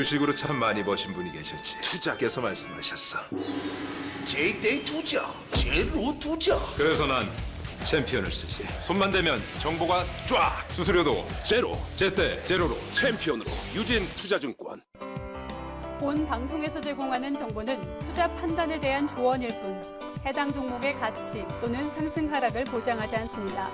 주식으로 참 많이 버신 분이 계셨지. 투자께서 말씀하셨어. 제때 투자, 제로 투자. 그래서 난 챔피언을 쓰지. 손만 대면 정보가 쫙. 수수료도 제로, 제때 제로로 챔피언으로. 유진 투자증권. 본 방송에서 제공하는 정보는 투자 판단에 대한 조언일 뿐 해당 종목의 가치 또는 상승 하락을 보장하지 않습니다.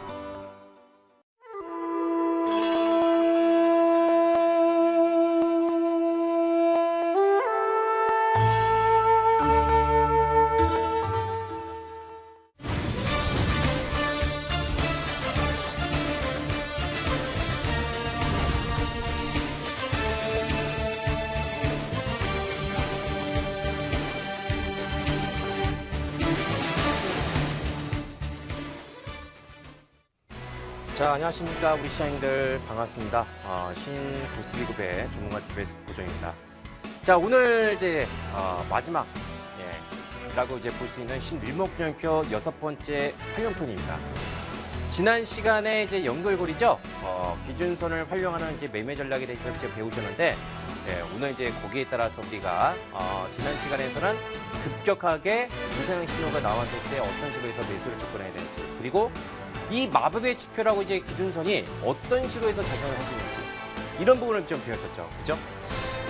자, 안녕하십니까. 우리 시장님들 반갑습니다. 신고스비급의 전문가 TBS 고정입니다. 자, 오늘 이제 마지막 라고 이제 볼 수 있는 신일목균형표 6번째 활용편입니다. 지난 시간에 이제 연결고리죠. 기준선을 활용하는 이제 매매 전략에 대해서 이제 배우셨는데 오늘 이제 거기에 따라서 우리가 지난 시간에서는 급격하게 우상 신호가 나왔을 때 어떤 식으로 해서 매수를 접근해야 되는지, 그리고 이 마법의 지표라고 이제 기준선이 어떤 식으로 해서 작용을 할 수 있는지, 이런 부분을 좀 배웠었죠. 그죠?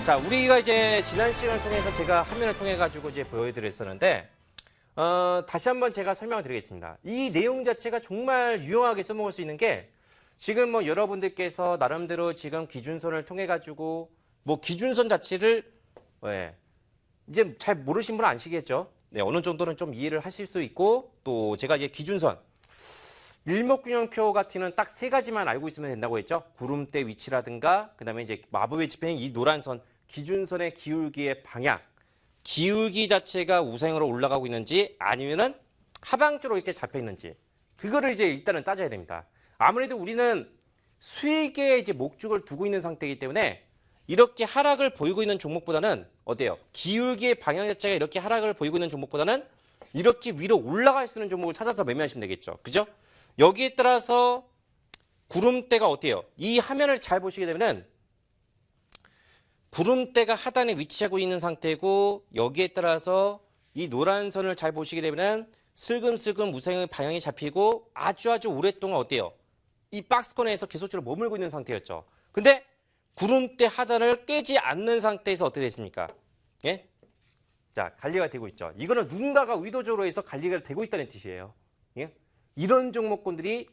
자, 우리가 이제 지난 시간을 통해서 제가 화면을 통해 가지고 이제 보여드렸었는데, 다시 한번 제가 설명을 드리겠습니다. 이 내용 자체가 정말 유용하게 써먹을 수 있는 게, 지금 뭐 여러분들께서 나름대로 지금 기준선을 통해 가지고 뭐 기준선 자체를 이제 잘 모르신 분은 아시겠죠? 네, 어느 정도는 좀 이해를 하실 수 있고, 또 제가 이제 기준선 일목균형표 같은 딱 세 가지만 알고 있으면 된다고 했죠. 구름대 위치라든가, 그다음에 이제 마법의 지표인 이 노란 선, 기준선의 기울기의 방향, 기울기 자체가 우상으로 올라가고 있는지 아니면은 하방적으로 이렇게 잡혀 있는지, 그거를 이제 일단은 따져야 됩니다. 아무래도 우리는 수익에 이제 목적을 두고 있는 상태이기 때문에 이렇게 하락을 보이고 있는 종목보다는 어때요? 기울기의 방향 자체가 이렇게 하락을 보이고 있는 종목보다는 이렇게 위로 올라갈 수 있는 종목을 찾아서 매매하시면 되겠죠. 그죠? 여기에 따라서 구름대가 어때요? 이 화면을 잘 보시게 되면은 구름대가 하단에 위치하고 있는 상태고, 여기에 따라서 이 노란 선을 잘 보시게 되면은 슬금슬금 우상의 방향이 잡히고 아주 오랫동안 어때요? 이 박스권에서 계속적으로 머물고 있는 상태였죠. 근데 구름대 하단을 깨지 않는 상태에서 어떻게 됐습니까? 예? 자, 관리가 되고 있죠. 이거는 누군가가 의도적으로 해서 관리가 되고 있다는 뜻이에요. 예? 이런 종목군들이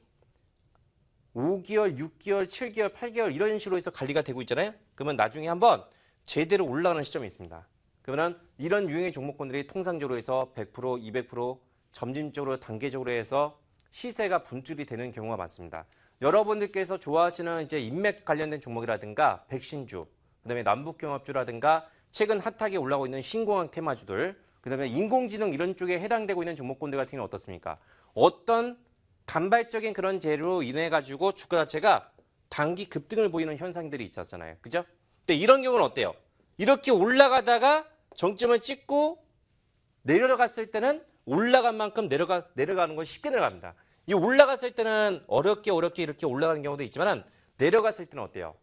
5개월, 6개월, 7개월, 8개월 이런 식으로 해서 관리가 되고 있잖아요. 그러면 나중에 한번 제대로 올라가는 시점이 있습니다. 그러면 이런 유형의 종목군들이 통상적으로 해서 100%, 200% 점진적으로 단계적으로 해서 시세가 분출이 되는 경우가 많습니다. 여러분들께서 좋아하시는 이제 인맥 관련된 종목이라든가 백신주, 그다음에 남북경합주라든가 최근 핫하게 올라오고 있는 신공항 테마주들, 그다음에 인공지능 이런 쪽에 해당되고 있는 종목군들 같은 경우는 어떻습니까? 어떤 간발적인 그런 재료로 인해 가지고 주가 자체가 단기 급등을 보이는 현상들이 있었잖아요. 그죠? 근데 이런 경우는 어때요? 이렇게 올라가다가 정점을 찍고 내려갔을 때는 올라간 만큼 내려가는 건 쉽게 내려갑니다. 이 올라갔을 때는 어렵게 이렇게 올라가는 경우도 있지만, 내려갔을 때는 어때요?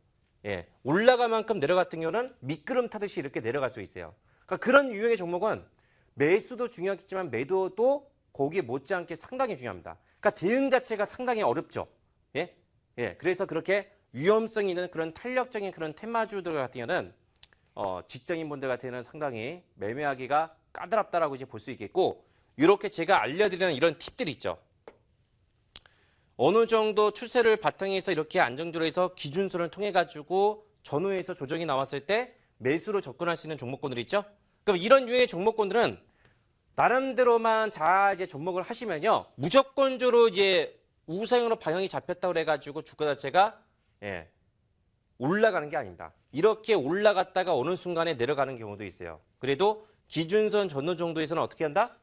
예, 올라간 만큼 내려갔던 경우는 미끄럼 타듯이 이렇게 내려갈 수 있어요. 그러니까 그런 유형의 종목은 매수도 중요하겠지만 매도도 거기에 못지않게 상당히 중요합니다. 그러니까 대응 자체가 상당히 어렵죠. 예? 그래서 그렇게 위험성이 있는 그런 탄력적인 그런 테마주들 같은 경우는 직장인분들 같은 경우는 상당히 매매하기가 까다롭다라고 이제 볼 수 있겠고, 이렇게 제가 알려드리는 이런 팁들이 있죠. 어느 정도 추세를 바탕에서 이렇게 안정적으로 해서 기준선을 통해 가지고 전후에서 조정이 나왔을 때 매수로 접근할 수 있는 종목군들이 있죠. 그럼 이런 유형의 종목군들은 나름대로만 잘 이제 접목을 하시면요, 무조건적으로 이제 우상으로 방향이 잡혔다고 그래가지고 주가 자체가 올라가는 게 아닙니다. 이렇게 올라갔다가 어느 순간에 내려가는 경우도 있어요. 그래도 기준선 전후 정도에서는 어떻게 한다?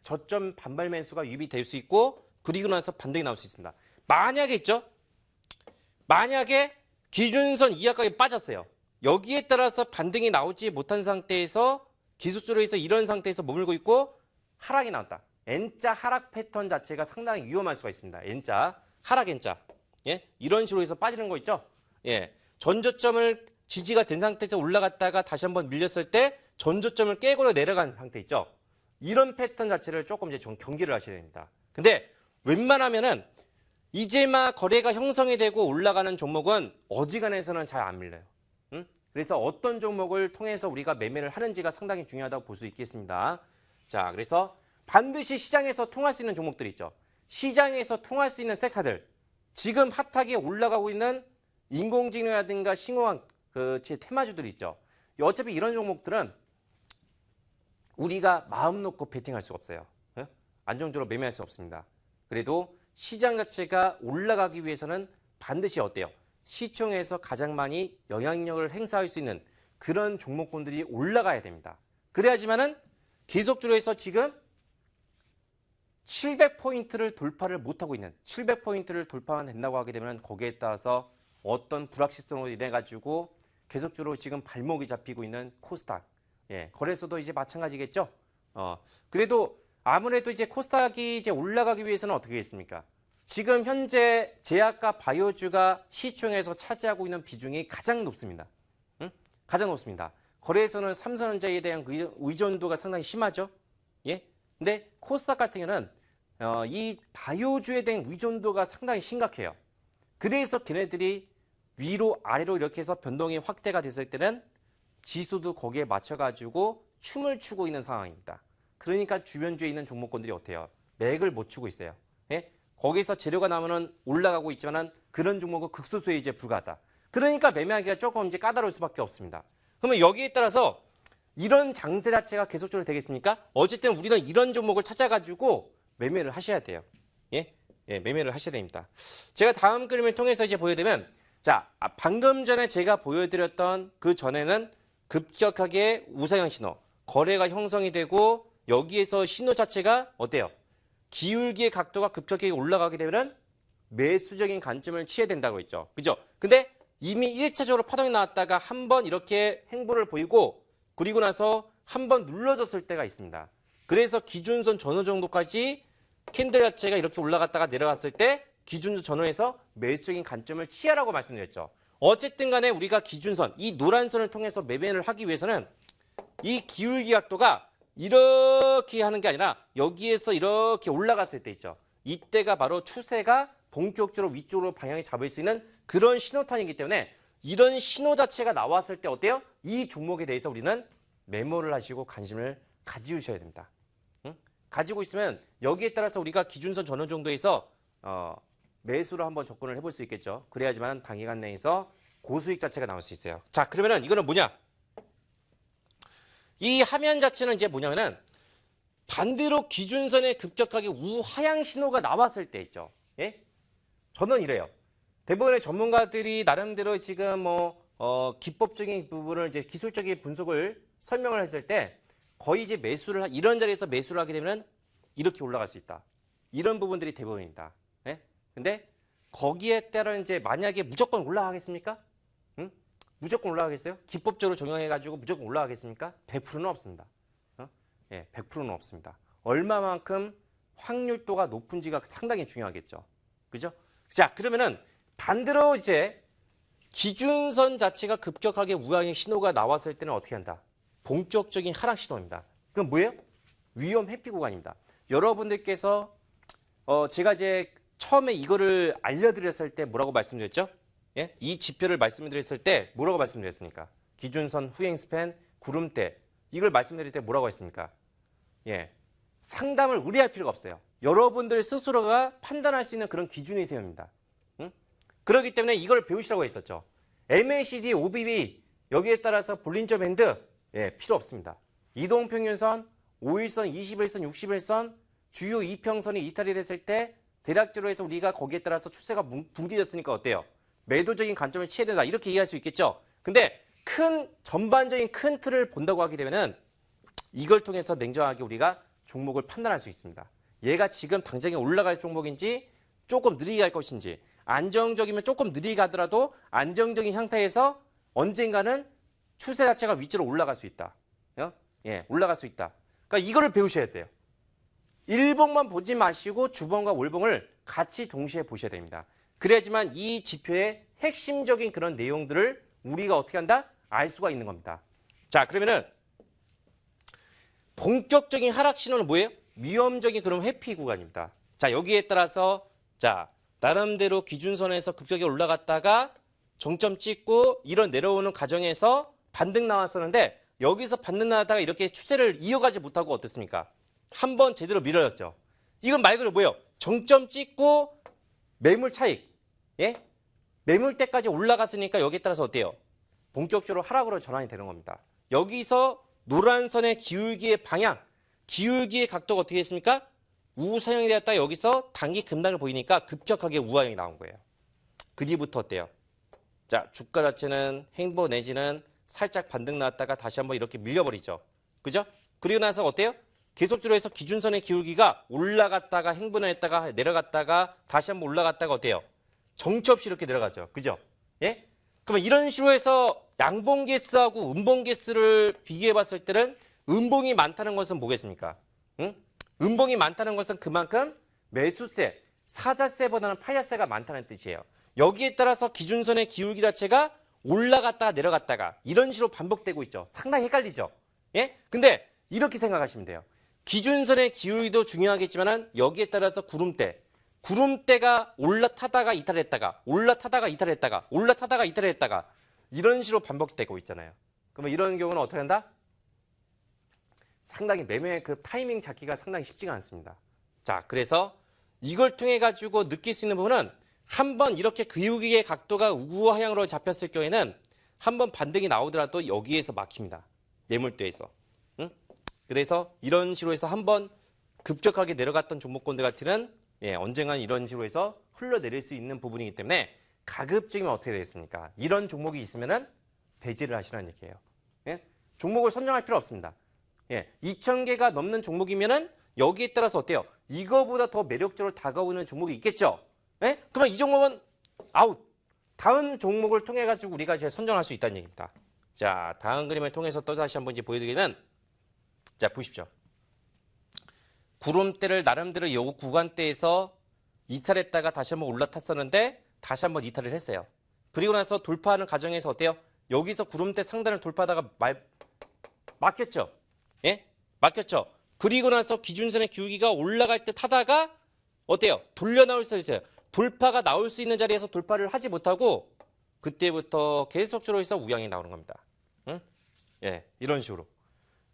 저점 반발 매수가 유입이 될 수 있고, 그리고 나서 반등이 나올 수 있습니다. 만약에 있죠? 만약에 기준선 이하까지 빠졌어요. 여기에 따라서 반등이 나오지 못한 상태에서 기술적으로 해서 이런 상태에서 머물고 있고 하락이 나왔다. N자 하락 패턴 자체가 상당히 위험할 수가 있습니다. N자, 하락 N자. 예? 이런 식으로 해서 빠지는 거 있죠? 예. 전저점을 지지가 된 상태에서 올라갔다가 다시 한번 밀렸을 때 전저점을 깨고 내려간 상태 있죠. 이런 패턴 자체를 조금 이제 좀 경계를 하셔야 됩니다. 근데 웬만하면은 이제 막 거래가 형성이 되고 올라가는 종목은 어지간해서는 잘 안 밀려요. 그래서 어떤 종목을 통해서 우리가 매매를 하는지가 상당히 중요하다고 볼 수 있겠습니다. 자, 그래서 반드시 시장에서 통할 수 있는 종목들 있죠. 시장에서 통할 수 있는 섹터들. 지금 핫하게 올라가고 있는 인공지능이라든가 싱어한 테마주들 있죠. 어차피 이런 종목들은 우리가 마음 놓고 베팅할 수가 없어요. 안정적으로 매매할 수 없습니다. 그래도 시장 자체가 올라가기 위해서는 반드시 어때요? 시총에서 가장 많이 영향력을 행사할 수 있는 그런 종목군들이 올라가야 됩니다. 그래야지만은 계속적으로 해서 지금 700포인트를 돌파를 못하고 있는 700포인트를 돌파만 된다고 하게 되면 거기에 따라서 어떤 불확실성으로 인해 가지고 계속적으로 지금 발목이 잡히고 있는 코스닥, 거래소도 이제 마찬가지겠죠. 그래도 아무래도 이제 코스닥이 이제 올라가기 위해서는 어떻게 했습니까? 지금 현재 제약과 바이오주가 시총에서 차지하고 있는 비중이 가장 높습니다. 가장 높습니다. 거래에서는 삼성전자에 대한 의존도가 상당히 심하죠. 예? 근데 코스닥 같은 경우는 이 바이오주에 대한 의존도가 상당히 심각해요. 그래서 걔네들이 위로 아래로 이렇게 해서 변동이 확대가 됐을 때는 지수도 거기에 맞춰가지고 춤을 추고 있는 상황입니다. 그러니까 주변주에 있는 종목군들이 어때요? 맥을 못 추고 있어요. 예? 거기서 재료가 나오면 올라가고 있지만 그런 종목은 극소수에 이제 불과하다. 그러니까 매매하기가 조금 이제 까다로울 수밖에 없습니다. 그러면 여기에 따라서 이런 장세 자체가 계속적으로 되겠습니까? 어쨌든 우리는 이런 종목을 찾아가지고 매매를 하셔야 돼요. 예, 매매를 하셔야 됩니다. 제가 다음 그림을 통해서 이제 보여드리면, 자, 방금 전에 제가 보여드렸던 그 전에는 급격하게 우상향 신호, 거래가 형성이 되고 여기에서 신호 자체가 어때요? 기울기의 각도가 급격하게 올라가게 되면 매수적인 관점을 취해야 된다고 했죠. 그죠? 근데 이미 1차적으로 파동이 나왔다가 한번 이렇게 행보를 보이고 그리고 나서 한번 눌러졌을 때가 있습니다. 그래서 기준선 전후 정도까지 캔들 자체가 이렇게 올라갔다가 내려갔을 때 기준선 전후에서 매수적인 관점을 취하라고 말씀드렸죠. 어쨌든 간에 우리가 기준선, 이 노란 선을 통해서 매매를 하기 위해서는 이 기울기 각도가 이렇게 하는 게 아니라 여기에서 이렇게 올라갔을 때 있죠. 이때가 바로 추세가 본격적으로 위쪽으로 방향이 잡을 수 있는 그런 신호탄이기 때문에 이런 신호 자체가 나왔을 때 어때요? 이 종목에 대해서 우리는 메모를 하시고 관심을 가지셔야 됩니다. 가지고 있으면 여기에 따라서 우리가 기준선 전후 정도에서 매수로 한번 접근을 해볼 수 있겠죠. 그래야지만 단기간 내에서 고수익 자체가 나올 수 있어요. 자, 그러면은 이거는 뭐냐? 이 화면 자체는 이제 뭐냐면은 반대로 기준선에 급격하게 우하향 신호가 나왔을 때 있죠. 예? 저는 이래요. 대부분의 전문가들이 나름대로 지금 기법적인 부분을 이제 기술적인 분석을 설명을 했을 때 거의 이제 이런 자리에서 매수를 하게 되면 이렇게 올라갈 수 있다. 이런 부분들이 대부분입니다. 예? 근데 거기에 따라 이제 만약에 무조건 올라가겠습니까? 무조건 올라가겠어요? 기법적으로 적용해가지고 무조건 올라가겠습니까? 100%는 없습니다. 100%는 없습니다. 얼마만큼 확률도가 높은지가 상당히 중요하겠죠. 그죠? 자, 그러면은 반대로 이제 기준선 자체가 급격하게 우하향의 신호가 나왔을 때는 어떻게 한다? 본격적인 하락 신호입니다. 그럼 뭐예요? 위험 회피 구간입니다. 여러분들께서 제가 이제 처음에 이거를 알려드렸을 때 뭐라고 말씀드렸죠? 예? 이 지표를 말씀드렸을 때 뭐라고 말씀드렸습니까? 기준선, 후행 스팬, 구름대 이걸 말씀드릴 때 뭐라고 했습니까? 예, 상담을 의뢰할 필요가 없어요. 여러분들 스스로가 판단할 수 있는 그런 기준이 세웁니다. 그렇기 때문에 이걸 배우시라고 했었죠. MACD, OBB 여기에 따라서 볼린저 밴드 필요 없습니다. 이동평균선, 5일선, 21선, 61선 주요 이평선이 이탈이 됐을 때 대략적으로 해서 우리가 거기에 따라서 추세가 붕괴졌으니까 어때요? 매도적인 관점을 취해야 된다. 이렇게 이해할 수 있겠죠. 근데 전반적인 큰 틀을 본다고 하게 되면은 이걸 통해서 냉정하게 우리가 종목을 판단할 수 있습니다. 얘가 지금 당장에 올라갈 종목인지 조금 느리게 갈 것인지 안정적이면 조금 느리게 가더라도 안정적인 상태에서 언젠가는 추세 자체가 위쪽으로 올라갈 수 있다. 올라갈 수 있다. 그러니까 이거를 배우셔야 돼요. 일봉만 보지 마시고 주봉과 월봉을 같이 동시에 보셔야 됩니다. 그래야지만 이 지표의 핵심적인 그런 내용들을 우리가 어떻게 한다? 알 수가 있는 겁니다. 자, 그러면은 본격적인 하락 신호는 뭐예요? 위험적인 그런 회피 구간입니다. 자, 여기에 따라서 자, 나름대로 기준선에서 급격하게 올라갔다가 정점 찍고 이런 내려오는 과정에서 반등 나왔었는데 여기서 반등 나왔다가 이렇게 추세를 이어가지 못하고 어떻습니까? 한번 제대로 밀어졌죠. 이건 말 그대로 뭐예요? 정점 찍고 매물 차익, 예? 매물대까지 올라갔으니까 여기에 따라서 어때요? 본격적으로 하락으로 전환이 되는 겁니다. 여기서 노란선의 기울기의 방향, 기울기의 각도가 어떻게 됐습니까? 우상향이 되었다 여기서 단기 급락을 보이니까 급격하게 우하향이 나온 거예요. 그 뒤부터 어때요? 자, 주가 자체는 행보 내지는 살짝 반등 나왔다가 다시 한번 이렇게 밀려버리죠. 그죠? 그리고 나서 어때요? 계속적으로 해서 기준선의 기울기가 올라갔다가 행보했다가 내려갔다가 다시 한번 올라갔다가 어때요? 정치 없이 이렇게 내려가죠. 그죠? 예? 그러면 이런 식으로 해서 양봉 개수하고 음봉 개수를 비교해 봤을 때는 음봉이 많다는 것은 뭐겠습니까? 응? 음봉이 많다는 것은 그만큼 매수세, 사자세보다는 파자세가 많다는 뜻이에요. 여기에 따라서 기준선의 기울기 자체가 올라갔다가 내려갔다가 이런 식으로 반복되고 있죠. 상당히 헷갈리죠. 예? 근데 이렇게 생각하시면 돼요. 기준선의 기울기도 중요하겠지만은 여기에 따라서 구름대가 올라타다가 이탈했다가 올라타다가 이탈했다가 올라타다가 이탈했다가 이런 식으로 반복되고 있잖아요. 그러면 이런 경우는 어떻게 한다? 상당히 매매의 그 타이밍 잡기가 상당히 쉽지가 않습니다. 자, 그래서 이걸 통해 가지고 느낄 수 있는 부분은 한번 이렇게 기울기의 각도가 우하향으로 잡혔을 경우에는 한번 반등이 나오더라도 여기에서 막힙니다. 매물대에서. 응? 그래서 이런 식으로 해서 한번 급격하게 내려갔던 종목군들 같은 언젠가 이런 식으로 해서 흘러내릴 수 있는 부분이기 때문에 가급적이면 어떻게 되겠습니까? 이런 종목이 있으면은 배제를 하시라는 얘기예요. 예? 종목을 선정할 필요 없습니다. 2,000개가 넘는 종목이면은 여기에 따라서 어때요? 이거보다 더 매력적으로 다가오는 종목이 있겠죠? 예? 그러면 이 종목은 아웃. 다음 종목을 통해 가지고 우리가 이제 선정할 수 있다는 얘기입니다. 자, 다음 그림을 통해서 또 다시 한번 이제 보여드리면, 자, 보십시오. 구름대를 나름대로 이 구간대에서 이탈했다가 다시 한번 올라탔었는데 다시 한번 이탈을 했어요. 그리고 나서 돌파하는 과정에서 어때요? 여기서 구름대 상단을 돌파하다가 막혔죠? 예? 막혔죠? 그리고 나서 기준선의 기울기가 올라갈 듯 하다가 어때요? 돌려 나올 수 있어요. 돌파가 나올 수 있는 자리에서 돌파를 하지 못하고 그때부터 계속적으로 해서 우향이 나오는 겁니다. 응? 예, 이런 식으로.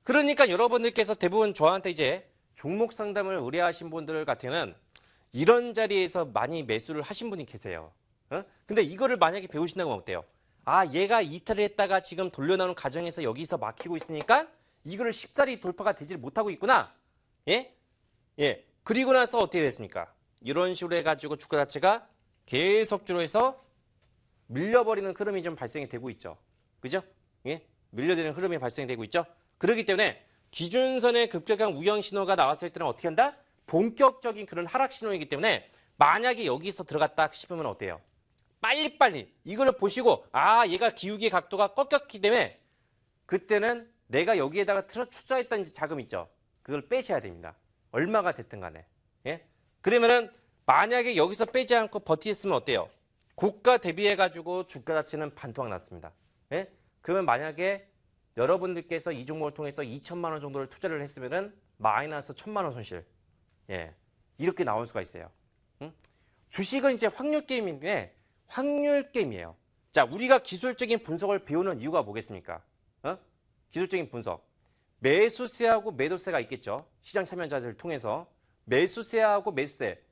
그러니까 여러분들께서 대부분 저한테 이제 종목 상담을 의뢰하신 분들 같으면 이런 자리에서 많이 매수를 하신 분이 계세요. 근데 이거를 만약에 배우신다고 하면 어때요? 아, 얘가 이탈을 했다가 지금 돌려 나오는 과정에서 여기서 막히고 있으니까 이거를 쉽사리 돌파가 되질 못하고 있구나. 예? 예. 그리고 나서 어떻게 됐습니까? 이런 식으로 해가지고 주가 자체가 계속적으로 해서 밀려버리는 흐름이 좀 발생이 되고 있죠. 그죠? 예? 밀려드는 흐름이 발생이 되고 있죠. 그렇기 때문에 기준선의 급격한 우영 신호가 나왔을 때는 어떻게 한다? 본격적인 그런 하락 신호이기 때문에 만약에 여기서 들어갔다 싶으면 어때요? 빨리빨리 이걸 보시고 아, 얘가 기울기 각도가 꺾였기 때문에 그때는 내가 여기에다가 투자했던 자금 있죠. 그걸 빼셔야 됩니다. 얼마가 됐든 간에. 예? 그러면은 만약에 여기서 빼지 않고 버티셨으면 어때요? 고가 대비해가지고 주가 자체는 반토막 났습니다. 예? 그러면 만약에 여러분들께서 이 종목을 통해서 2천만 원 정도를 투자를 했으면은 마이너스 1,000만 원 손실. 예. 이렇게 나올 수가 있어요. 응? 주식은 이제 확률 게임인데 확률 게임이에요. 자, 우리가 기술적인 분석을 배우는 이유가 뭐겠습니까? 기술적인 분석. 매수세하고 매도세가 있겠죠. 시장 참여자들을 통해서. 매수세하고 매수세.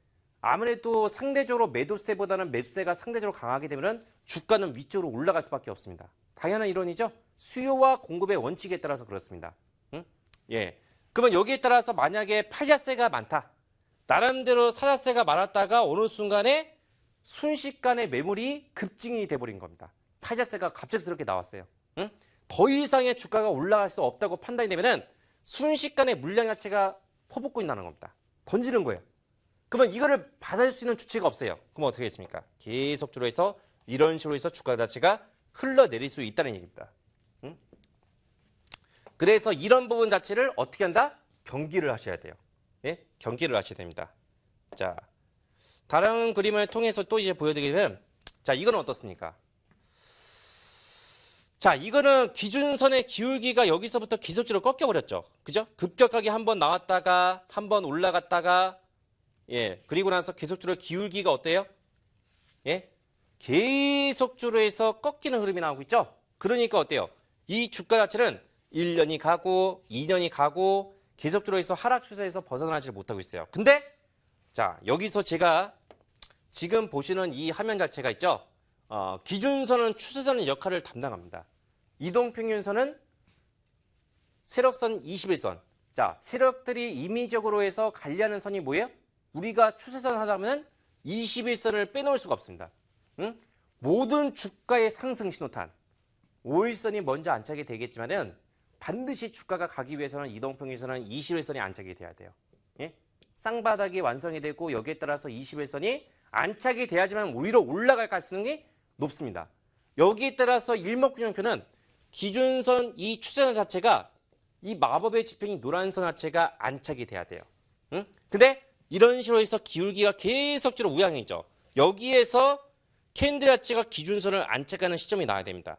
아무래도 상대적으로 매도세보다는 매수세가 상대적으로 강하게 되면 주가는 위쪽으로 올라갈 수밖에 없습니다. 당연한 이론이죠. 수요와 공급의 원칙에 따라서 그렇습니다. 응? 예. 그러면 여기에 따라서 만약에 파자세가 많다. 나름대로 사자세가 많았다가 어느 순간에 순식간에 매물이 급증이 돼버린 겁니다. 파자세가 갑작스럽게 나왔어요. 응? 더 이상의 주가가 올라갈 수 없다고 판단이 되면은 순식간에 물량 자체가 퍼붓고 나는 겁니다. 던지는 거예요. 그러면 이거를 받아줄 수 있는 주체가 없어요. 그럼 어떻게 했습니까? 계속적으로 해서 이런 식으로 해서 주가 자체가 흘러내릴 수 있다는 얘기입니다. 응? 그래서 이런 부분 자체를 어떻게 한다? 경기를 하셔야 돼요. 예? 경기를 하셔야 됩니다. 자, 다른 그림을 통해서 또 이제 보여드리면, 자, 이건 어떻습니까? 자, 이거는 기준선의 기울기가 여기서부터 계속적으로 꺾여버렸죠. 그죠? 급격하게 한번 나왔다가 한번 올라갔다가 예, 그리고 나서 계속적으로 기울기가 어때요? 예? 계속적으로 해서 꺾이는 흐름이 나오고 있죠. 그러니까 어때요? 이 주가 자체는 1년이 가고 2년이 가고 계속적으로 해서 하락 추세에서 벗어나지 못하고 있어요. 근데 자, 여기서 제가 지금 보시는 이 화면 자체가 있죠. 기준선은 추세선의 역할을 담당합니다. 이동평균선은 세력선 21선. 자, 세력들이 임의적으로 해서 관리하는 선이 뭐예요? 우리가 추세선 하다면 21선을 빼놓을 수가 없습니다. 응? 모든 주가의 상승 신호탄 5일선이 먼저 안착이 되겠지만은 반드시 주가가 가기 위해서는 이동평균선은 21선이 안착이 돼야 돼요. 예? 쌍바닥이 완성이 되고 여기에 따라서 21선이 안착이 돼야지만 오히려 올라갈 가능성이 높습니다. 여기에 따라서 일목균형표는 기준선 이 추세선 자체가 이 마법의 지평이 노란선 자체가 안착이 돼야 돼요. 응? 근데 이런 식으로 해서 기울기가 계속적으로 우양이죠. 여기에서 캔들 자체가 기준선을 안착하는 시점이 나와야 됩니다.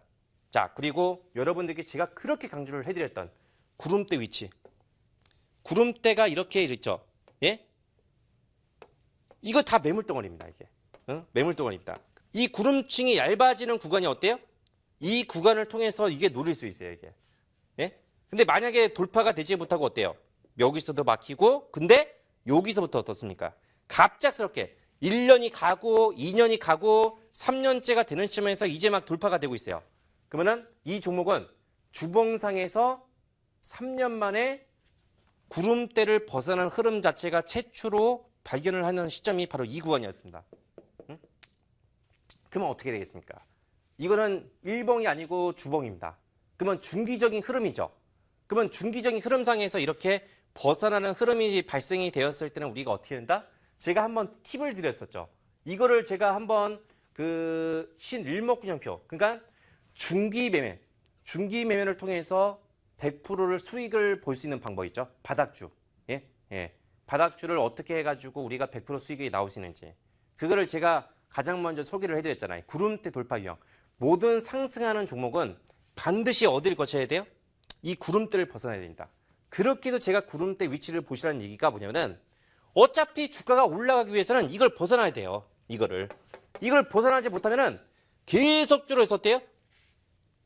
자, 그리고 여러분들께 제가 그렇게 강조를 해드렸던 구름대 위치. 구름대가 이렇게 있죠. 예? 이거 다 매물덩어리입니다. 이게. 응? 매물덩어리입니다. 이 구름층이 얇아지는 구간이 어때요? 이 구간을 통해서 이게 노릴 수 있어요. 이게. 예? 근데 만약에 돌파가 되지 못하고 어때요? 여기서도 막히고 근데 여기서부터 어떻습니까? 갑작스럽게 1년이 가고 2년이 가고 3년째가 되는 시점에서 이제 막 돌파가 되고 있어요. 그러면은 이 종목은 주봉상에서 3년 만에 구름대를 벗어난 흐름 자체가 최초로 발견을 하는 시점이 바로 이 구간이었습니다. 응? 그러면 어떻게 되겠습니까? 이거는 일봉이 아니고 주봉입니다. 그러면 중기적인 흐름이죠. 그러면 중기적인 흐름상에서 이렇게 벗어나는 흐름이 발생이 되었을 때는 우리가 어떻게 된다? 제가 한번 팁을 드렸었죠. 이거를 제가 한번 그 신일목균형표, 그러니까 중기 매매를 통해서 100%를 수익을 볼 수 있는 방법이 있죠. 바닥주. 예? 예. 바닥주를 어떻게 해가지고 우리가 100% 수익이 나올 수 있는지. 그거를 제가 가장 먼저 소개를 해드렸잖아요. 구름대 돌파 유형. 모든 상승하는 종목은 반드시 어디를 거쳐야 돼요? 이 구름대를 벗어나야 됩니다. 그렇게도 제가 구름대 위치를 보시라는 얘기가 뭐냐면은 어차피 주가가 올라가기 위해서는 이걸 벗어나야 돼요. 이걸 벗어나지 못하면은 계속적으로 해서 어때요?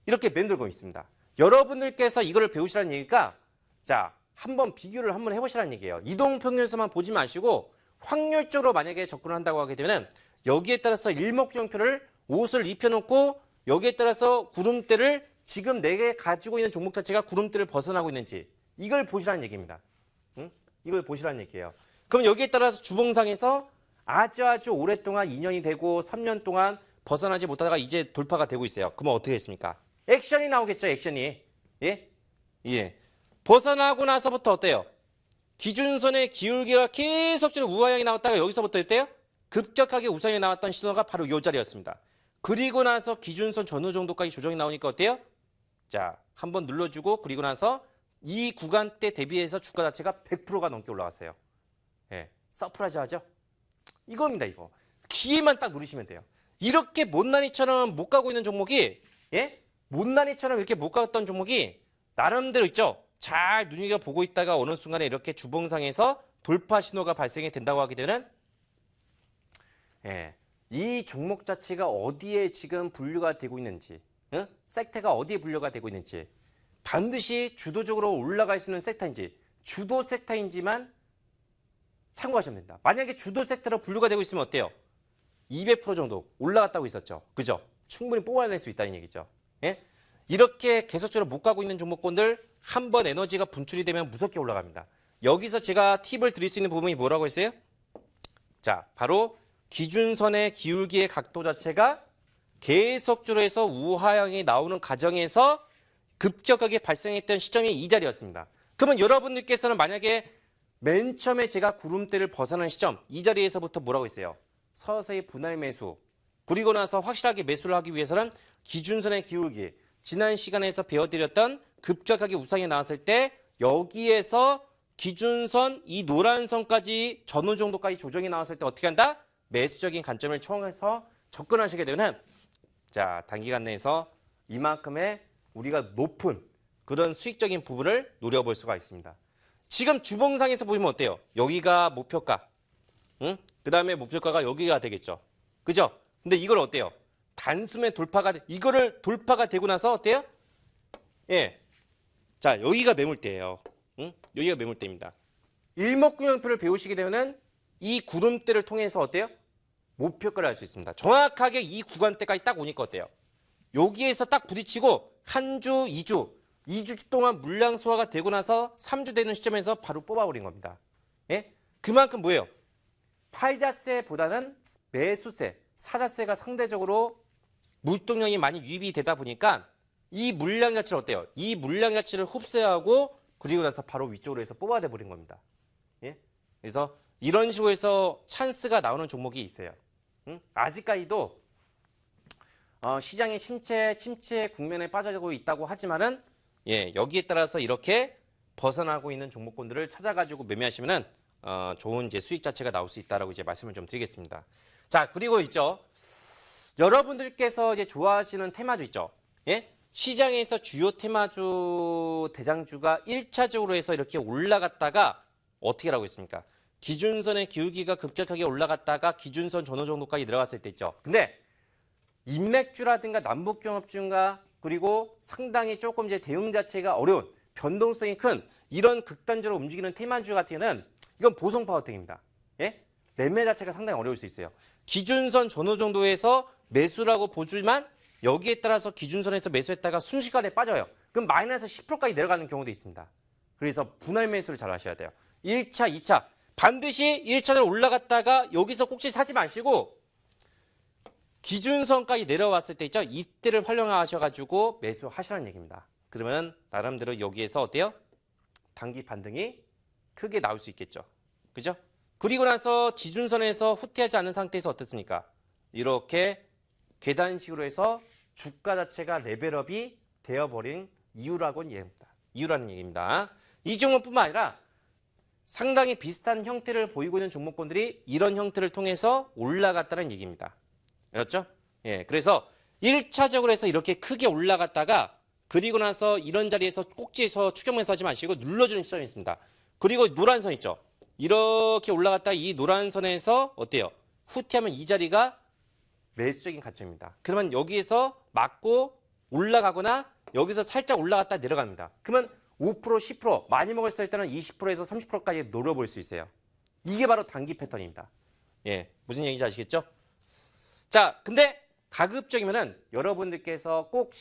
이렇게 맴돌고 있습니다. 여러분들께서 이거를 배우시라는 얘기가 자, 한번 비교를 한번 해보시라는 얘기예요. 이동평균선만 보지 마시고 확률적으로 만약에 접근을 한다고 하게 되면 여기에 따라서 일목균형표를 옷을 입혀놓고 여기에 따라서 구름대를 지금 내게 가지고 있는 종목 자체가 구름대를 벗어나고 있는지 이걸 보시라는 얘기입니다. 응? 이걸 보시라는 얘기예요. 그럼 여기에 따라서 주봉상에서 아주 오랫동안 2년이 되고 3년 동안 벗어나지 못하다가 이제 돌파가 되고 있어요. 그러면 어떻게 했습니까? 액션이 나오겠죠, 액션이. 예? 예. 벗어나고 나서부터 어때요? 기준선의 기울기가 계속적으로 우하향이 나왔다가 여기서부터 어때요? 급격하게 우상향이 나왔던 신호가 바로 이 자리였습니다. 그리고 나서 기준선 전후 정도까지 조정이 나오니까 어때요? 자, 한번 눌러주고 그리고 나서 이 구간대 대비해서 주가 자체가 100%가 넘게 올라왔어요. 예, 서프라이즈 하죠? 이겁니다, 이거. 기회만 딱 누리시면 돼요. 이렇게 못난이처럼 못 가고 있는 종목이, 예? 못난이처럼 이렇게 못 갔던 종목이 나름대로 있죠? 잘 눈여겨보고 있다가 어느 순간에 이렇게 주봉상에서 돌파 신호가 발생이 된다고 하게 되면, 예, 이 종목 자체가 어디에 지금 분류가 되고 있는지, 응? 섹터가 어디에 분류가 되고 있는지, 반드시 주도적으로 올라갈 수 있는 섹터인지, 주도 섹터인지만 참고하시면 됩니다. 만약에 주도 섹터로 분류가 되고 있으면 어때요? 200% 정도 올라갔다고 있었죠. 그죠? 충분히 뽑아낼 수 있다는 얘기죠. 예? 이렇게 계속적으로 못 가고 있는 종목군들 한번 에너지가 분출이 되면 무섭게 올라갑니다. 여기서 제가 팁을 드릴 수 있는 부분이 뭐라고 했어요? 자, 바로 기준선의 기울기의 각도 자체가 계속적으로 해서 우하향이 나오는 과정에서 급격하게 발생했던 시점이 이 자리였습니다. 그러면 여러분들께서는 만약에 맨 처음에 제가 구름대를 벗어난 시점 이 자리에서부터 뭐라고 했어요? 서서히 분할 매수. 그리고 나서 확실하게 매수를 하기 위해서는 기준선의 기울기. 지난 시간에서 배워드렸던 급격하게 우상이 나왔을 때 여기에서 기준선 이 노란 선까지 전후 정도까지 조정이 나왔을 때 어떻게 한다? 매수적인 관점을 총해서 접근하시게 되면 자, 단기간 내에서 이만큼의 우리가 높은 그런 수익적인 부분을 노려볼 수가 있습니다. 지금 주봉상에서 보시면 어때요? 여기가 목표가, 응? 그 다음에 목표가가 여기가 되겠죠. 그죠? 근데 이걸 어때요? 단숨에 이거를 돌파가 되고 나서 어때요? 예. 자, 여기가 매물대예요. 응? 여기가 매물대입니다. 일목균형표를 배우시게 되면은 이 구름대를 통해서 어때요? 목표가를 알 수 있습니다. 정확하게 이 구간대까지 딱 오니까 어때요? 여기에서 딱 부딪히고 한 주, 2주 동안 물량 소화가 되고 나서 3주 되는 시점에서 바로 뽑아버린 겁니다. 예? 그만큼 뭐예요? 팔자세보다는 매수세, 사자세가 상대적으로 물동량이 많이 유입이 되다 보니까 이 물량 자체를 어때요? 이 물량 자체를 흡수하고 그리고 나서 바로 위쪽으로 해서 뽑아내 버린 겁니다. 예? 그래서 이런 식으로 해서 찬스가 나오는 종목이 있어요. 응? 아직까지도 시장의 침체 국면에 빠져가고 있다고 하지만은 예, 여기에 따라서 이렇게 벗어나고 있는 종목군들을 찾아가지고 매매하시면은 좋은 이제 수익 자체가 나올 수 있다라고 이제 말씀을 좀 드리겠습니다. 자, 그리고 있죠. 여러분들께서 이제 좋아하시는 테마주 있죠. 예? 시장에서 주요 테마주 대장주가 1차적으로 해서 이렇게 올라갔다가 어떻게 하고 있습니까? 기준선의 기울기가 급격하게 올라갔다가 기준선 전후 정도까지 내려갔을 때 있죠. 근데 인맥주라든가 남북경합주인가 그리고 상당히 조금 이제 대응 자체가 어려운 변동성이 큰 이런 극단적으로 움직이는 테마주 같은 경우는 이건 보송 파워텍입니다. 예? 매매 자체가 상당히 어려울 수 있어요. 기준선 전후 정도에서 매수라고 보지만 여기에 따라서 기준선에서 매수했다가 순식간에 빠져요. 그럼 마이너스 10%까지 내려가는 경우도 있습니다. 그래서 분할 매수를 잘 하셔야 돼요. 1차, 2차. 반드시 1차로 올라갔다가 여기서 꼭지 사지 마시고 기준선까지 내려왔을 때 있죠. 이때를 활용하셔가지고 매수하시라는 얘기입니다. 그러면 나름대로 여기에서 어때요? 단기 반등이 크게 나올 수 있겠죠. 그죠? 그리고 나서 지준선에서 후퇴하지 않은 상태에서 어떻습니까? 이렇게 계단식으로 해서 주가 자체가 레벨업이 되어버린 이유라는 얘기입니다. 이 종목뿐만 아니라 상당히 비슷한 형태를 보이고 있는 종목군들이 이런 형태를 통해서 올라갔다는 얘기입니다. 알았죠? 예, 그래서 1차적으로 해서 이렇게 크게 올라갔다가 그리고 나서 이런 자리에서 꼭지에서 추격매수 하지 마시고 눌러주는 시점이 있습니다. 그리고 노란 선 있죠? 이렇게 올라갔다 이 노란 선에서 어때요? 후퇴하면 이 자리가 매수적인 관점입니다. 그러면 여기에서 맞고 올라가거나 여기서 살짝 올라갔다 내려갑니다. 그러면 5%, 10%, 많이 먹었을 때는 20%에서 30%까지 노려볼 수 있어요. 이게 바로 단기 패턴입니다. 예, 무슨 얘기인지 아시겠죠? 자, 근데 가급적이면은 여러분들께서 꼭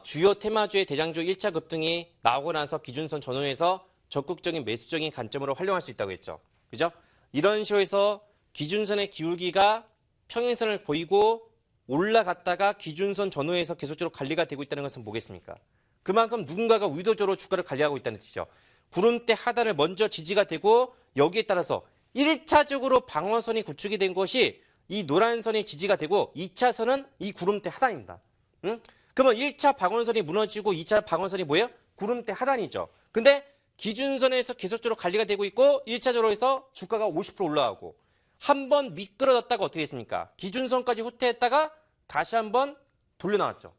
주요 테마주의 대장주 1차 급등이 나오고 나서 기준선 전후에서 적극적인 매수적인 관점으로 활용할 수 있다고 했죠. 그죠? 이런 식으로 해서 기준선의 기울기가 평행선을 보이고 올라갔다가 기준선 전후에서 계속적으로 관리가 되고 있다는 것은 뭐겠습니까? 그만큼 누군가가 의도적으로 주가를 관리하고 있다는 뜻이죠. 구름대 하단을 먼저 지지가 되고 여기에 따라서 1차적으로 방어선이 구축이 된 것이 이 노란 선이 지지가 되고 2차선은 이 구름대 하단입니다. 응? 그러면 1차 방어선이 무너지고 2차 방어선이 뭐예요? 구름대 하단이죠. 근데 기준선에서 계속적으로 관리가 되고 있고 1차적으로 해서 주가가 50% 올라가고 한번 미끄러졌다가 어떻게 됐습니까? 기준선까지 후퇴했다가 다시 한번 돌려 나왔죠.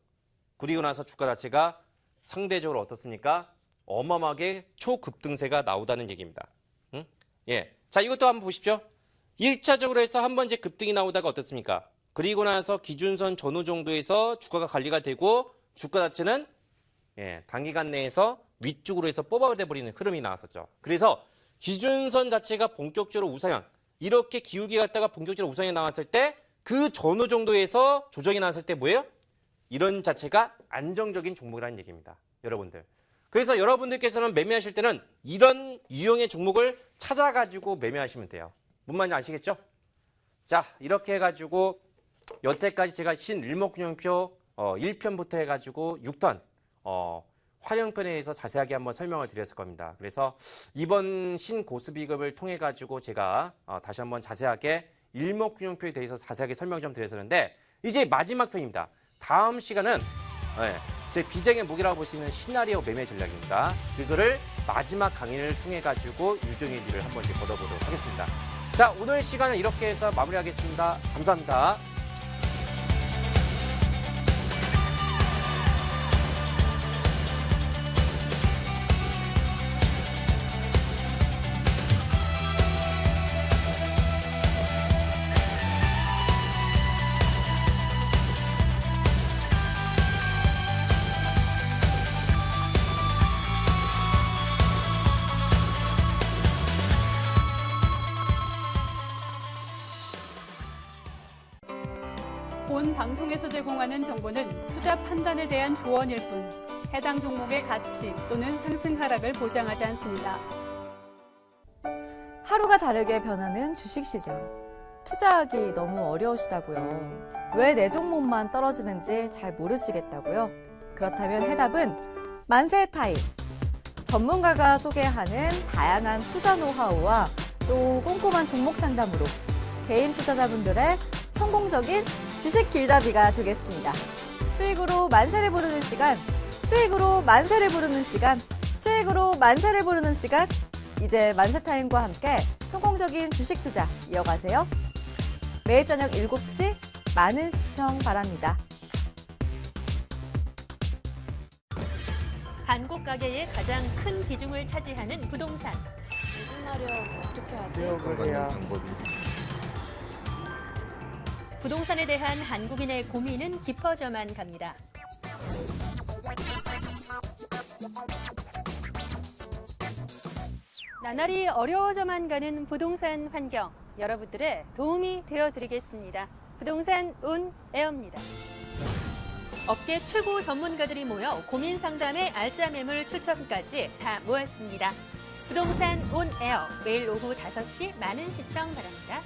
그리고 나서 주가 자체가 상대적으로 어떻습니까? 어마어마하게 초급등세가 나오다는 얘기입니다. 응? 예. 자, 이것도 한번 보십시오. 1차적으로 해서 한 번 이제 급등이 나오다가 어떻습니까? 그리고 나서 기준선 전후 정도에서 주가가 관리가 되고 주가 자체는 단기간 내에서 위쪽으로 해서 뽑아내 버리는 흐름이 나왔었죠. 그래서 기준선 자체가 본격적으로 우상향, 이렇게 기울기 갔다가 본격적으로 우상향이 나왔을 때 그 전후 정도에서 조정이 나왔을 때 뭐예요? 이런 자체가 안정적인 종목이라는 얘기입니다. 여러분들. 그래서 여러분들께서는 매매하실 때는 이런 유형의 종목을 찾아가지고 매매하시면 돼요. 뭔 말인지 아시겠죠? 자, 이렇게 해가지고 여태까지 제가 신일목균형표 1편부터 해가지고 6턴 활용편에 대해서 자세하게 한번 설명을 드렸을 겁니다. 그래서 이번 신고수비급을 통해 가지고 제가 다시 한번 자세하게 일목균형표에 대해서 자세하게 설명 좀 드렸었는데 이제 마지막 편입니다. 다음 시간은 제 비장의 무기라고 볼 수 있는 시나리오 매매 전략입니다. 그거를 마지막 강의를 통해 가지고 유종의 미를 한번 이제 걷어보도록 하겠습니다. 자, 오늘 시간은 이렇게 해서 마무리하겠습니다. 감사합니다. 방송에서 제공하는 정보는 투자 판단에 대한 조언일 뿐 해당 종목의 가치 또는 상승 하락을 보장하지 않습니다. 하루가 다르게 변하는 주식시장. 투자하기 너무 어려우시다고요. 왜 내 종목만 떨어지는지 잘 모르시겠다고요? 그렇다면 해답은 만세 타임. 전문가가 소개하는 다양한 투자 노하우와 또 꼼꼼한 종목 상담으로 개인 투자자분들의 성공적인 주식 길잡이가 되겠습니다. 수익으로 만세를 부르는 시간, 수익으로 만세를 부르는 시간, 수익으로 만세를 부르는 시간. 이제 만세타임과 함께 성공적인 주식 투자 이어가세요. 매일 저녁 7시 많은 시청 바랍니다. 한국 가계의 가장 큰 비중을 차지하는 부동산. 무슨 말이야? 어떻게 하지? 기억을 해야 부동산에 대한 한국인의 고민은 깊어져만 갑니다. 나날이 어려워져만 가는 부동산 환경, 여러분들의 도움이 되어드리겠습니다. 부동산 온 에어입니다. 업계 최고 전문가들이 모여 고민 상담의 알짜 매물 추천까지 다 모았습니다. 부동산 온 에어, 매일 오후 5시 많은 시청 바랍니다.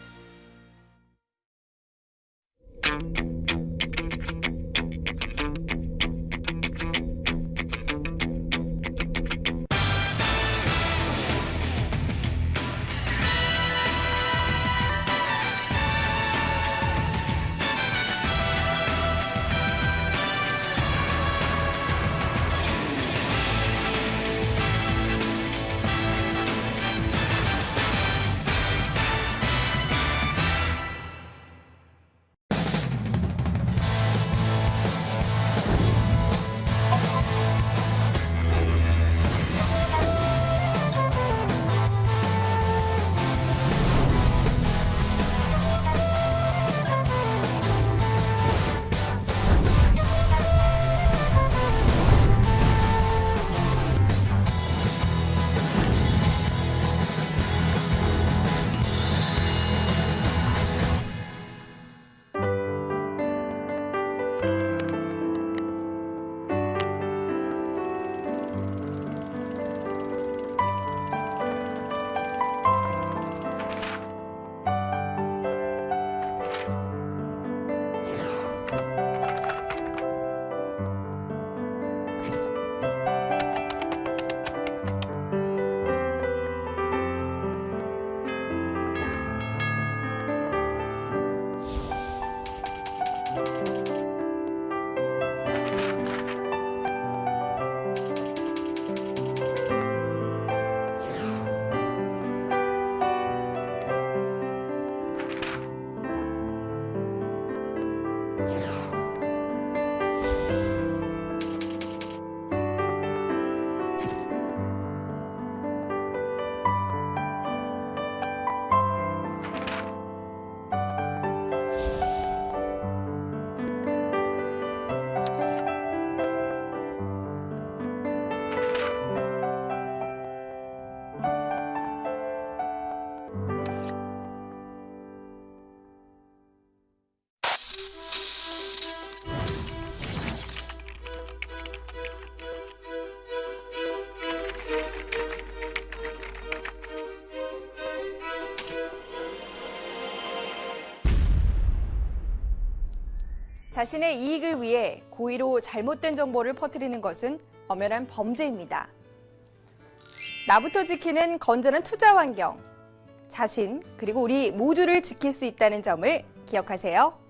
자신의 이익을 위해 고의로 잘못된 정보를 퍼뜨리는 것은 엄연한 범죄입니다. 나부터 지키는 건전한 투자 환경, 자신 그리고 우리 모두를 지킬 수 있다는 점을 기억하세요.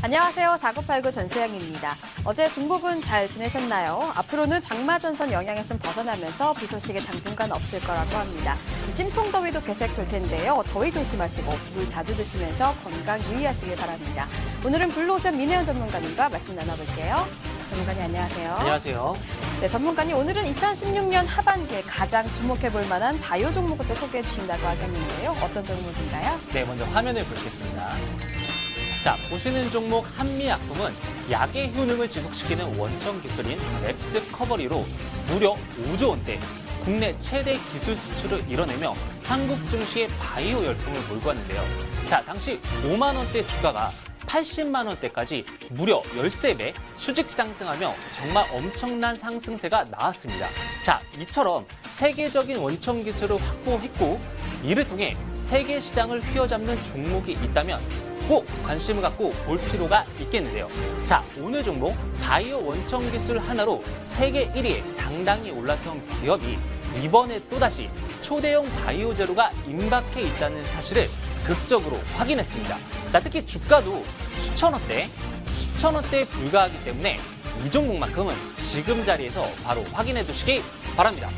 안녕하세요. 4989 전소영입니다. 어제 중복은 잘 지내셨나요? 앞으로는 장마전선 영향에서 좀 벗어나면서 비 소식에 당분간 없을 거라고 합니다. 찜통 더위도 계속될 텐데요. 더위 조심하시고 물 자주 드시면서 건강 유의하시길 바랍니다. 오늘은 블루오션 민혜원 전문가님과 말씀 나눠볼게요. 전문가님 안녕하세요. 안녕하세요. 네, 전문가님 오늘은 2016년 하반기에 가장 주목해볼 만한 바이오 종목을 또 소개해 주신다고 하셨는데요. 어떤 종목인가요? 네, 먼저 화면을 보시겠습니다. 자, 보시는 종목 한미약품은 약의 효능을 지속시키는 원천 기술인 랩스 커버리로 무려 5조 원대 국내 최대 기술 수출을 이뤄내며 한국 증시에 바이오 열풍을 몰고 왔는데요. 자, 당시 5만 원대 주가가 80만 원대까지 무려 13배 수직 상승하며 정말 엄청난 상승세가 나왔습니다. 자, 이처럼 세계적인 원천 기술을 확보했고 이를 통해 세계 시장을 휘어잡는 종목이 있다면 꼭 관심을 갖고 볼 필요가 있겠는데요. 자, 오늘 종목 바이오 원천 기술 하나로 세계 1위에 당당히 올라선 기업이 이번에 또다시 초대형 바이오 제로가 임박해 있다는 사실을 극적으로 확인했습니다. 자, 특히 주가도 수천 원대에 불과하기 때문에 이 종목만큼은 지금 자리에서 바로 확인해 두시기 바랍니다.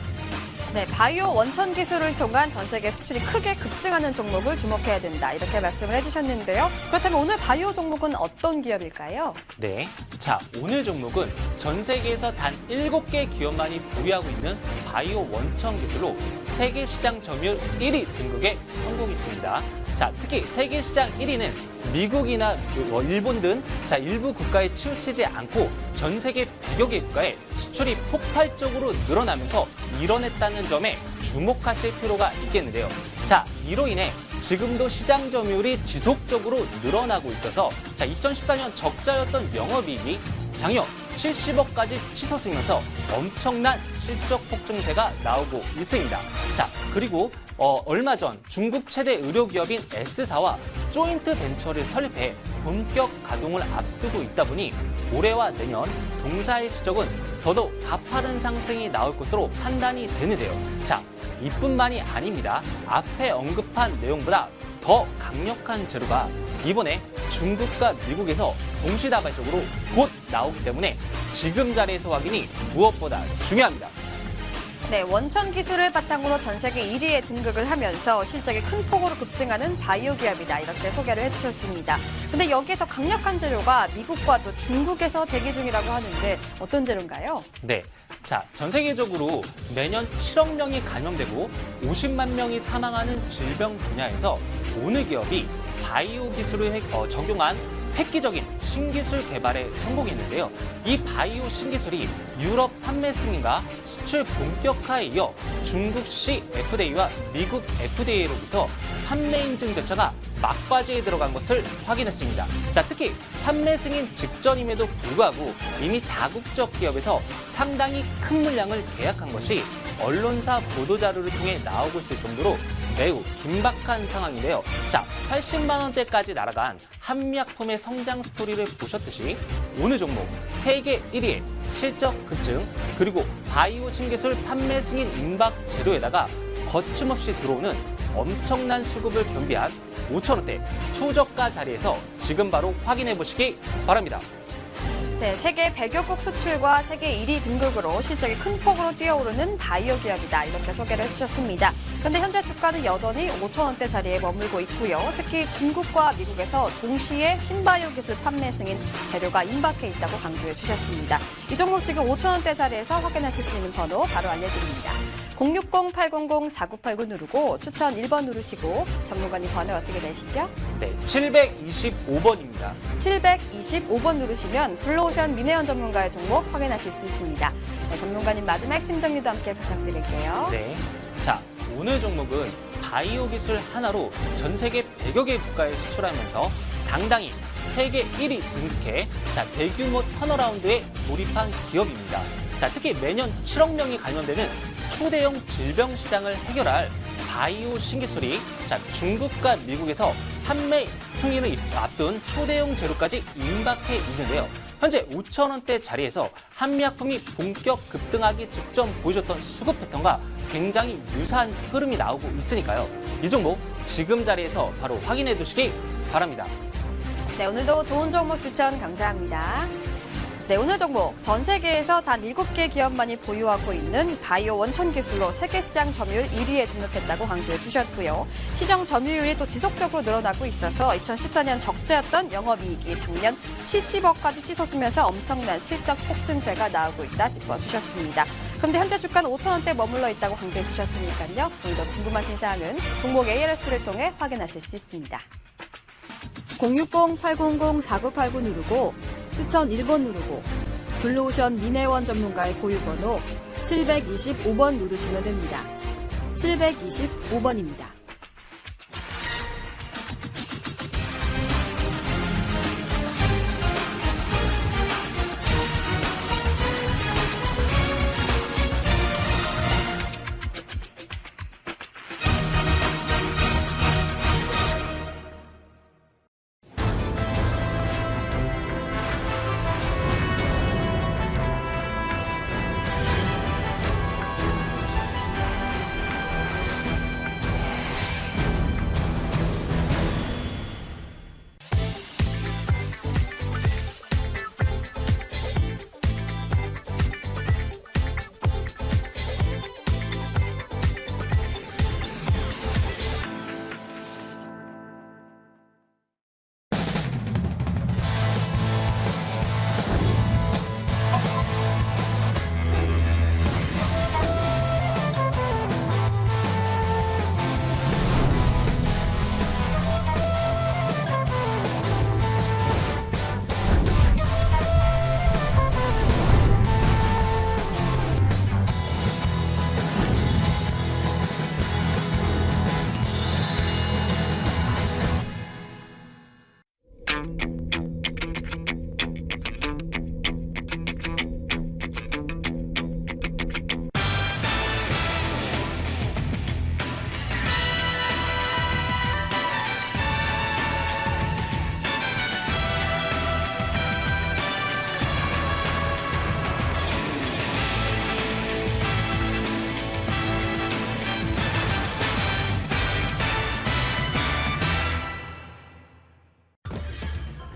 네, 바이오 원천 기술을 통한 전 세계 수출이 크게 급증하는 종목을 주목해야 된다. 이렇게 말씀을 해주셨는데요. 그렇다면 오늘 바이오 종목은 어떤 기업일까요? 네, 자, 오늘 종목은 전 세계에서 단 7개 기업만이 보유하고 있는 바이오 원천 기술로 세계 시장 점유율 1위 등극에 성공했습니다. 자, 특히 세계 시장 1위는 미국이나 일본 등 일부 국가에 치우치지 않고 전 세계 100여 개 국가에 수출이 폭발적으로 늘어나면서 이뤄냈다는 점에 주목하실 필요가 있겠는데요. 자, 이로 인해 지금도 시장 점유율이 지속적으로 늘어나고 있어서 2014년 적자였던 영업이익이 작년 70억까지 치솟으면서 엄청난 실적 폭증세가 나오고 있습니다. 자, 그리고 얼마 전 중국 최대 의료기업인 S사와 조인트 벤처를 설립해 본격 가동을 앞두고 있다 보니 올해와 내년 동사의 지적은 더더욱 가파른 상승이 나올 것으로 판단이 되는데요. 자, 이뿐만이 아닙니다. 앞에 언급한 내용보다 더 강력한 재료가 이번에 중국과 미국에서 동시다발적으로 곧 나오기 때문에 지금 자리에서 확인이 무엇보다 중요합니다. 네, 원천 기술을 바탕으로 전 세계 1위에 등극을 하면서 실적이 큰 폭으로 급증하는 바이오 기업이다. 이렇게 소개를 해주셨습니다. 근데 여기에 더 강력한 재료가 미국과 또 중국에서 대기 중이라고 하는데 어떤 재료인가요? 네, 자, 전 세계적으로 매년 7억 명이 감염되고 50만 명이 사망하는 질병 분야에서 오늘 기업이 바이오 기술을 적용한 획기적인 신기술 개발에 성공했는데요. 이 바이오 신기술이 유럽 판매 승인과 수출 본격화에 이어 중국 CFDA와 미국 FDA로부터 판매 인증 절차가 막바지에 들어간 것을 확인했습니다. 자, 특히 판매 승인 직전임에도 불구하고 이미 다국적 기업에서 상당히 큰 물량을 계약한 것이 언론사 보도자료를 통해 나오고 있을 정도로 매우 긴박한 상황인데요. 자, 80만 원대까지 날아간 한미약품의 성장 스토리를 보셨듯이 오늘 종목 세계 1위의 실적 급증 그리고 바이오 신기술 판매 승인 임박 재료에다가 거침없이 들어오는 엄청난 수급을 겸비한 5,000원대 초저가 자리에서 지금 바로 확인해 보시기 바랍니다. 네, 세계 100여국 수출과 세계 1위 등극으로 실적이 큰 폭으로 뛰어오르는 바이오 기업이다. 이렇게 소개를 해주셨습니다. 그런데 현재 주가는 여전히 5,000원대 자리에 머물고 있고요. 특히 중국과 미국에서 동시에 신바이오 기술 판매 승인 재료가 임박해 있다고 강조해 주셨습니다. 이 종목 지금 5,000원대 자리에서 확인하실 수 있는 번호 바로 알려드립니다. 060-800-4989 누르고 추천 1번 누르시고 전문가님 번호 어떻게 되시죠? 네, 725번입니다. 725번 누르시면 블루오션 미네온 전문가의 종목 확인하실 수 있습니다. 네, 전문가님 마지막 핵심 정리도 함께 부탁드릴게요. 네, 자, 오늘 종목은 바이오 기술 하나로 전 세계 100여 개 국가에 수출하면서 당당히 세계 1위 등극해 대규모 턴어라운드에 돌입한 기업입니다. 자, 특히 매년 7억 명이 감염되는 초대형 질병 시장을 해결할 바이오 신기술이 중국과 미국에서 판매 승인을 앞둔 초대형 재료까지 임박해 있는데요. 현재 5,000원대 자리에서 한미약품이 본격 급등하기 직전 보여줬던 수급 패턴과 굉장히 유사한 흐름이 나오고 있으니까요. 이 종목 지금 자리에서 바로 확인해 두시기 바랍니다. 네, 오늘도 좋은 종목 추천 감사합니다. 네, 오늘 종목 전 세계에서 단 7개 기업만이 보유하고 있는 바이오 원천 기술로 세계 시장 점유율 1위에 등극했다고 강조해 주셨고요. 시장 점유율이 또 지속적으로 늘어나고 있어서 2014년 적자였던 영업이익이 작년 70억까지 치솟으면서 엄청난 실적 폭증세가 나오고 있다 짚어주셨습니다. 그런데 현재 주가는 5,000원대 머물러 있다고 강조해 주셨으니까요. 오늘도 궁금하신 사항은 종목 ALS를 통해 확인하실 수 있습니다. 060-800-4989 누르고 추천 1번 누르고 블루오션 미네원 전문가의 고유번호 725번 누르시면 됩니다. 725번입니다.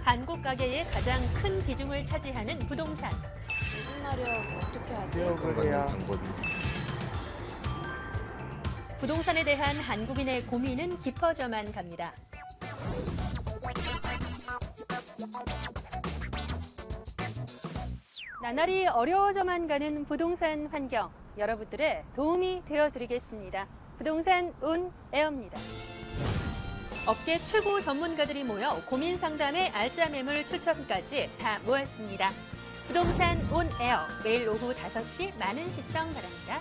한국 가계의 가장 큰 비중을 차지하는 부동산. 무슨 말이야? 어떻게 하지? 기억을 해야 부동산에 대한 한국인의 고민은 깊어져만 갑니다. 나날이 어려워져만 가는 부동산 환경, 여러분들의 도움이 되어드리겠습니다. 부동산 운 에어입니다. 업계 최고 전문가들이 모여 고민 상담의 알짜 매물 추천까지 다 모았습니다. 부동산 온 에어, 매일 오후 5시 많은 시청 바랍니다.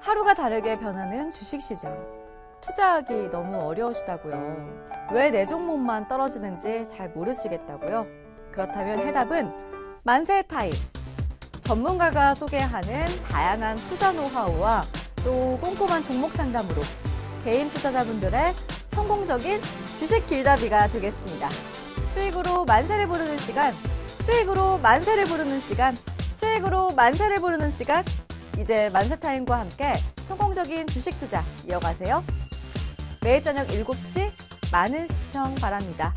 하루가 다르게 변하는 주식시장. 투자하기 너무 어려우시다고요. 왜 내 종목만 떨어지는지 잘 모르시겠다고요. 그렇다면 해답은 만세 타임. 전문가가 소개하는 다양한 투자 노하우와 또 꼼꼼한 종목 상담으로 개인 투자자분들의 성공적인 주식 길잡이가 되겠습니다. 수익으로 만세를 부르는 시간, 수익으로 만세를 부르는 시간, 수익으로 만세를 부르는 시간. 이제 만세타임과 함께 성공적인 주식 투자 이어가세요. 매일 저녁 7시 많은 시청 바랍니다.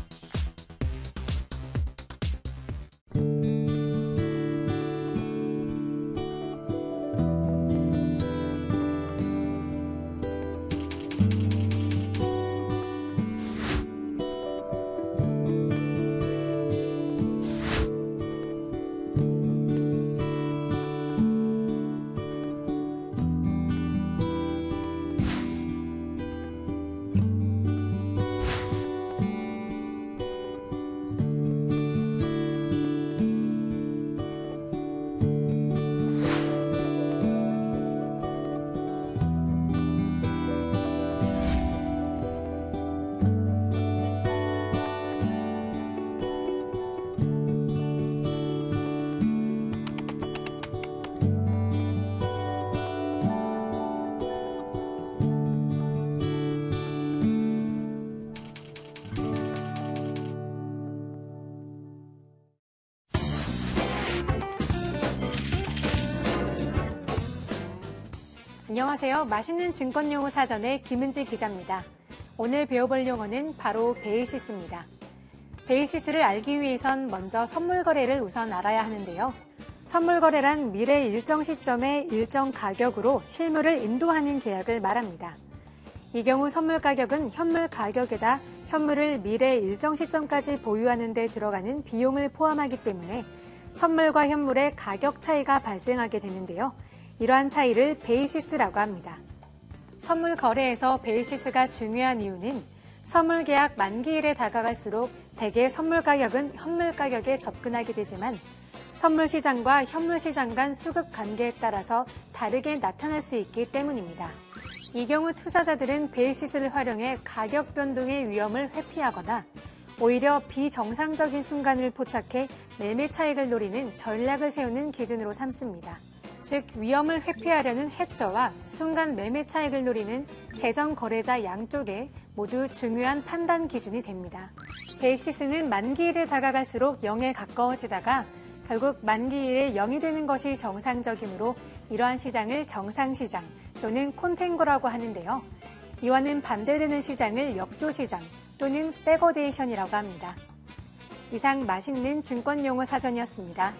안녕하세요. 맛있는 증권용어 사전의 김은지 기자입니다. 오늘 배워볼 용어는 바로 베이시스입니다. 베이시스를 알기 위해선 먼저 선물 거래를 우선 알아야 하는데요. 선물 거래란 미래 일정 시점에 일정 가격으로 실물을 인도하는 계약을 말합니다. 이 경우 선물 가격은 현물 가격에다 현물을 미래 일정 시점까지 보유하는 데 들어가는 비용을 포함하기 때문에 선물과 현물의 가격 차이가 발생하게 되는데요. 이러한 차이를 베이시스라고 합니다. 선물 거래에서 베이시스가 중요한 이유는 선물 계약 만기일에 다가갈수록 대개 선물 가격은 현물 가격에 접근하게 되지만 선물시장과 현물시장 간 수급 관계에 따라서 다르게 나타날 수 있기 때문입니다. 이 경우 투자자들은 베이시스를 활용해 가격 변동의 위험을 회피하거나 오히려 비정상적인 순간을 포착해 매매 차익을 노리는 전략을 세우는 기준으로 삼습니다. 즉, 위험을 회피하려는 해저와 순간 매매 차익을 노리는 재정 거래자 양쪽에 모두 중요한 판단 기준이 됩니다. 베이시스는 만기일에 다가갈수록 0에 가까워지다가 결국 만기일에 0이 되는 것이 정상적이므로 이러한 시장을 정상시장 또는 콘탱고라고 하는데요. 이와는 반대되는 시장을 역조시장 또는 백어데이션이라고 합니다. 이상 맛있는 증권용어 사전이었습니다.